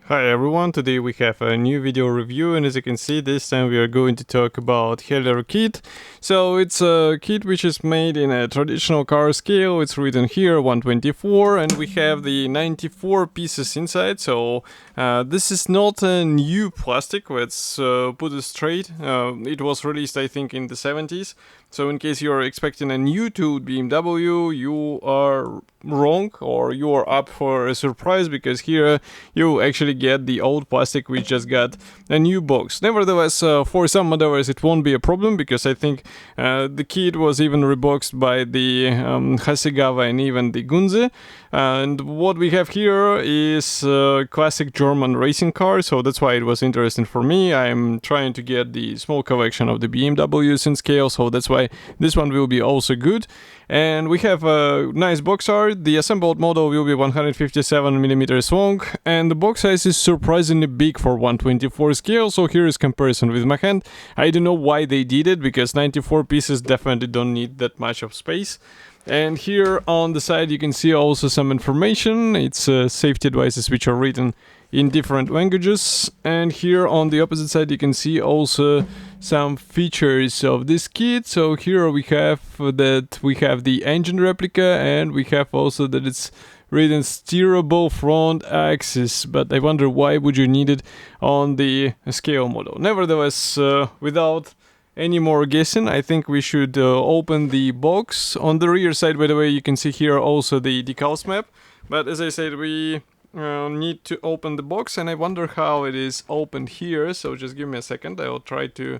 Hi everyone, today we have a new video review, and as you can see, this time we are going to talk about Heller kit. So it's a kit which is made in a traditional car scale. It's written here 124, and we have the 94 pieces inside. So this is not a new plastic, let's put it straight. It was released, I think, in the 70s. So in case you're expecting a new to BMW, you are wrong, or you are up for a surprise, because here you actually get the old plastic which just got a new box. Nevertheless, for some modelers it won't be a problem, because I think the kit was even reboxed by the Hasegawa and even the Gunze. And what we have here is a classic German racing car, so that's why it was interesting for me. I'm trying to get the small collection of the BMWs in scale, so that's why this one will be also good. And we have a nice box art. The assembled model will be 157 millimeters long, and the box size is surprisingly big for 124 scale. So here is comparison with my hand. I don't know why they did it, because 94 pieces definitely don't need that much of space. And here on the side you can see also some information. It's safety advices which are written in different languages. And here on the opposite side you can see also some features of this kit. So here we have that we have the engine replica, and we have also that it's written steerable front axis, but I wonder why would you need it on the scale model. Nevertheless, without any more guessing, I think we should open the box. On the rear side, by the way, you can see here also the decals map, but as I said, we need to open the box, and I wonder how it is opened here. So just give me a second, I will try to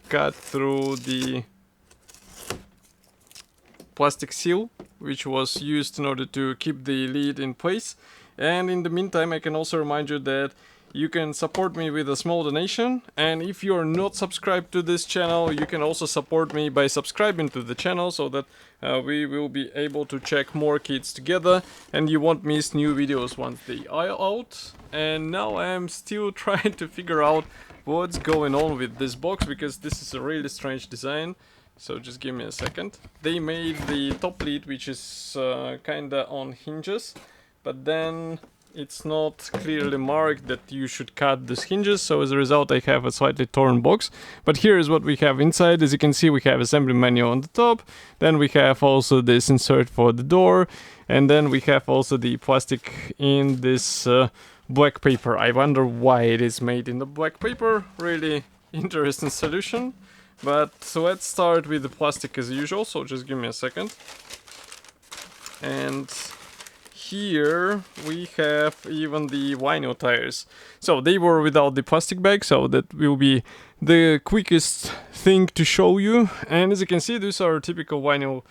cut through the plastic seal which was used in order to keep the lid in place. And in the meantime, I can also remind you that you can support me with a small donation, and if you are not subscribed to this channel, you can also support me by subscribing to the channel, so that we will be able to check more kits together and you won't miss new videos once they are out. And now I am still trying to figure out what's going on with this box, because this is a really strange design. So just give me a second. They made the top lid, which is kinda on hinges, but then it's not clearly marked that you should cut these hinges, so as a result I have a slightly torn box. But here is what we have inside. As you can see, we have assembly manual on the top, then we have also this insert for the door, and then we have also the plastic in this black paper. I wonder why it is made in the black paper. Really interesting solution. But so let's start with the plastic as usual, so just give me a second. And here we have even the vinyl tires. So they were without the plastic bag, so that will be the quickest thing to show you. And as you can see, these are typical vinyl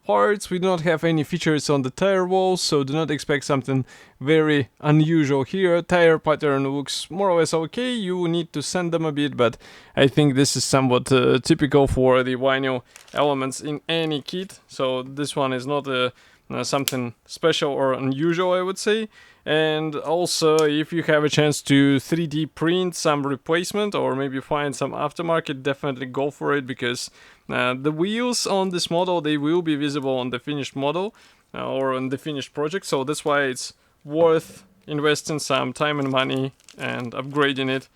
parts. We do not have any features on the tire walls, so do not expect something very unusual here. Tire pattern looks more or less okay. You need to sand them a bit, but I think this is somewhat typical for the vinyl elements in any kit. So this one is not something special or unusual, I would say. And also, if you have a chance to 3D print some replacement or maybe find some aftermarket, definitely go for it, because the wheels on this model, they will be visible on the finished model or on the finished project, so that's why it's worth investing some time and money and upgrading it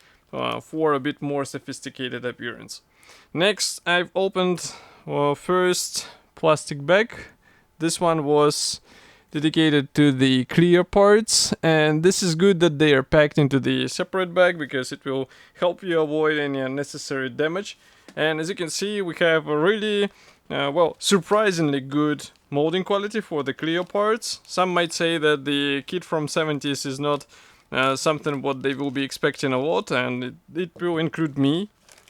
for a bit more sophisticated appearance. Next, I've opened first plastic bag. This one was dedicated to the clear parts, and this is good that they are packed into the separate bag, because it will help you avoid any unnecessary damage. And as you can see, we have a really surprisingly good molding quality for the clear parts. Some might say that the kit from 70s is not something what they will be expecting a lot, and it will include me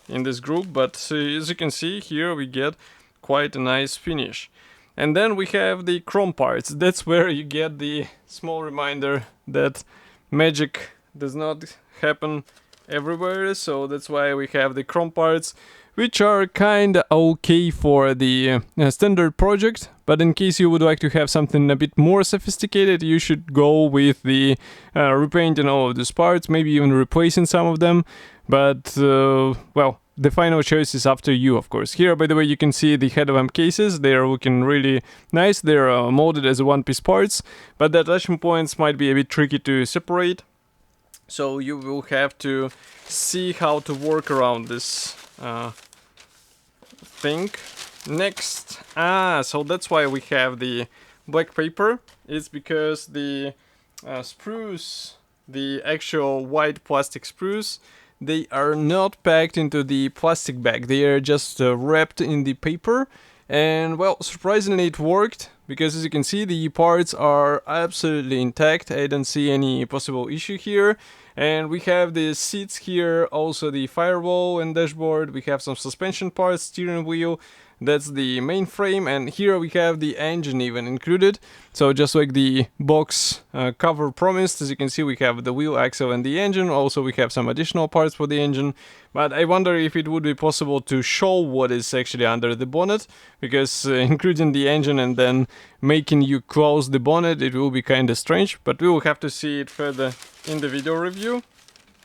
in this group, but as you can see here we get quite a nice finish. And then we have the chrome parts. That's where you get the small reminder that magic does not happen everywhere. So that's why we have the chrome parts, which are kinda okay for the standard project. But in case you would like to have something a bit more sophisticated, you should go with the repainting all of these parts, maybe even replacing some of them. But the final choice is up to you, of course. Here, by the way, you can see the headlamp cases. They are looking really nice. They are molded as one-piece parts, but the attachment points might be a bit tricky to separate. So you will have to see how to work around this thing. Next, so that's why we have the black paper. It's because the sprues, the actual white plastic sprues, they are not packed into the plastic bag. They are just wrapped in the paper. And well, surprisingly it worked, because as you can see, the parts are absolutely intact. I don't see any possible issue here. And we have the seats here, also the firewall and dashboard. We have some suspension parts, steering wheel. That's the main frame, and here we have the engine even included. So just like the box cover promised, as you can see, we have the wheel axle and the engine. Also we have some additional parts for the engine, but I wonder if it would be possible to show what is actually under the bonnet, because including the engine and then making you close the bonnet, it will be kind of strange, but we will have to see it further in the video review.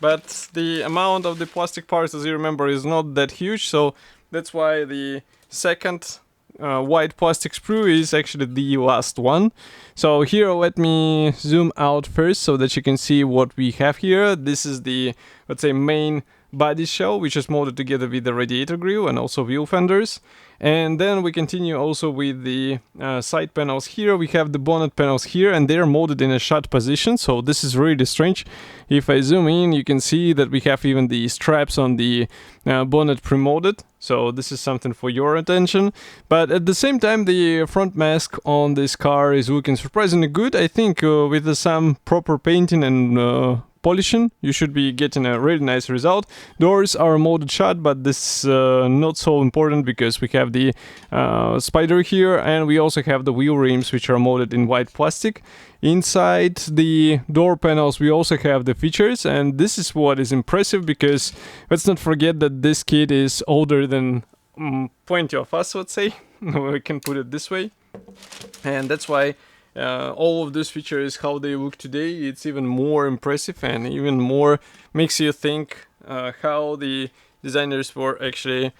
But the amount of the plastic parts, as you remember, is not that huge, so that's why the second white plastic sprue is actually the last one. So here, let me zoom out first so that you can see what we have here. This is the, let's say, main body shell, which is molded together with the radiator grille and also wheel fenders. And then we continue also with the side panels here. We have the bonnet panels here, and they are molded in a shut position, so this is really strange. If I zoom in, you can see that we have even the straps on the bonnet pre-molded, so this is something for your attention. But at the same time, the front mask on this car is looking surprisingly good. I think with some proper painting and polishing, you should be getting a really nice result. Doors are molded shut, but this is not so important because we have the spider here, and we also have the wheel rims, which are molded in white plastic. Inside the door panels we also have the features, and this is what is impressive, because let's not forget that this kit is older than plenty of us, let's say. We can put it this way, and that's why all of these features, how they look today, it's even more impressive and even more makes you think how the designers were actually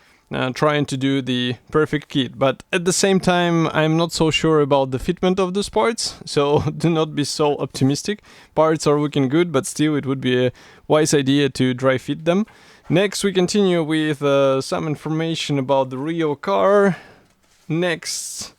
trying to do the perfect kit. But at the same time, I'm not so sure about the fitment of those parts, so do not be so optimistic. Parts are looking good, but still it would be a wise idea to dry fit them. Next we continue with some information about the real car. Next,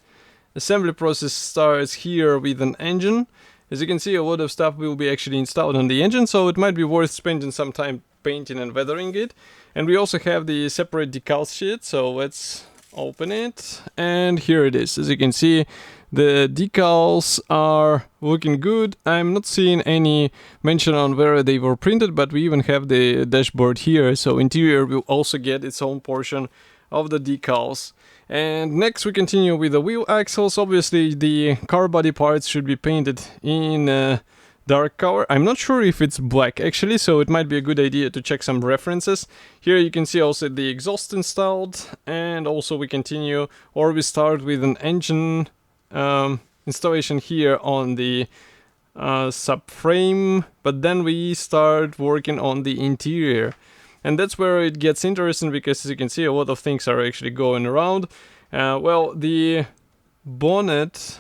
assembly process starts here with an engine. As you can see, a lot of stuff will be actually installed on the engine, so it might be worth spending some time painting and weathering it. And we also have the separate decal sheet, so let's open it. And here it is. As you can see, the decals are looking good. I'm not seeing any mention on where they were printed, but we even have the dashboard here, so interior will also get its own portion of the decals. And next we continue with the wheel axles. Obviously the car body parts should be painted in dark color. I'm not sure if it's black actually, so it might be a good idea to check some references. Here you can see also the exhaust installed, and also we continue, or we start with an engine installation here on the subframe, but then we start working on the interior. And that's where it gets interesting, because as you can see, a lot of things are actually going around. Well, the bonnet,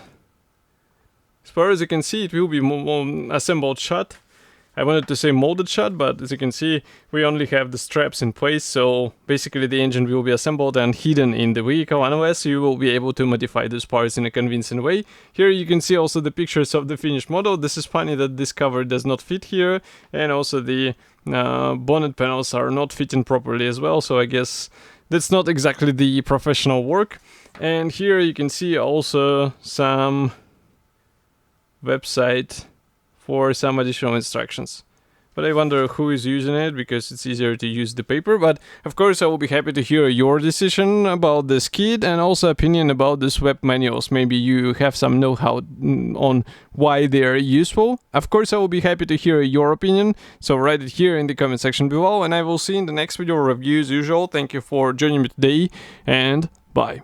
as far as you can see, it will be assembled shut. I wanted to say molded shut, but as you can see, we only have the straps in place, so basically the engine will be assembled and hidden in the vehicle, unless you will be able to modify those parts in a convincing way. Here you can see also the pictures of the finished model. This is funny that this cover does not fit here, and also the bonnet panels are not fitting properly as well, so I guess that's not exactly the professional work. And here you can see also some website for some additional instructions. But I wonder who is using it, because it's easier to use the paper. But of course I will be happy to hear your decision about this kit, and also opinion about these web manuals. Maybe you have some know-how on why they are useful. Of course I will be happy to hear your opinion, so write it here in the comment section below, and I will see you in the next video review as usual. Thank you for joining me today, and bye.